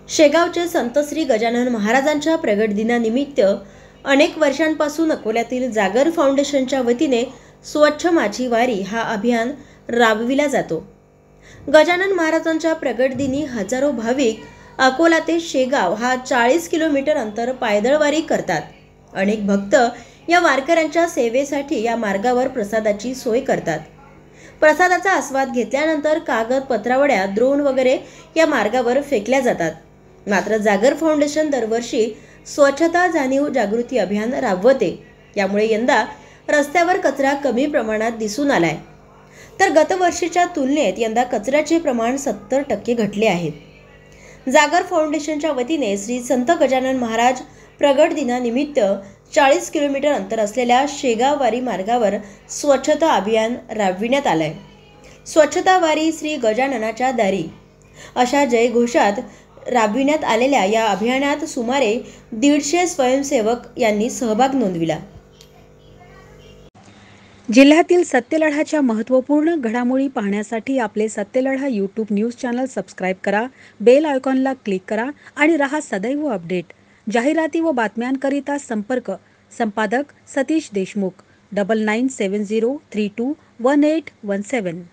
शेगावचे संत श्री गजानन महाराजांच्या प्रगट दिनानिमित्त अनेक वर्षांपासून अकोल्यातील जागर फाउंडेशनच्या वतीने स्वच्छ माझी वारी हा अभियान राबविला जातो। गजानन महाराजांच्या प्रगट दिनी हजारो भाविक अकोला ते शेगाव हा 40 किलोमीटर अंतर पायदळ वारी करतात। अनेक भक्त या वारकऱ्यांच्या सेवेसाठी या मार्गावर प्रसादाची सोय करतात। प्रसादाचा आस्वाद घेतल्यानंतर कागद, पत्रावळ्या, द्रोण वगैरे या मार्गावर फेकल्या जातात। मात्र जागर फाउंडेशन दरवर्षी स्वच्छता जाणीव जागृती अभियान राबवते। यामुळे यंदा रस्त्यावर कचरा कमी प्रमाणात दिसून आलाय, तर गतवर्षीच्या तुलनेत यंदा कचऱ्याचे प्रमाण 70% घटले आहे। जागर फाउंडेशनच्या वतीने श्री संत गजानन महाराज प्रगट दिनानिमित्त 40 किलोमीटर अंतर असलेल्या शेगाव वारी मार्गावर स्वच्छता अभियान राबविण्यात आलंय। स्वच्छता वारी श्री गजाननाच्या दारी अशा जयघोषात राबविण्यात आलेल्या या अभियानात सुमारे 150 स्वयंसेवक यांनी सहभाग नोंदविला। जिल्ह्यातील सत्यलढाच्या महत्त्वपूर्ण घडामोडी पाहण्यासाठी आपले Satyaladha YouTube news channel subscribe करा, बेल आयकॉनला क्लिक करा आणि रहा सदैव अपडेट। जाहिराती व बातम्यांकरिता संपर्क संपादक सतीश देशमुख 9970321817।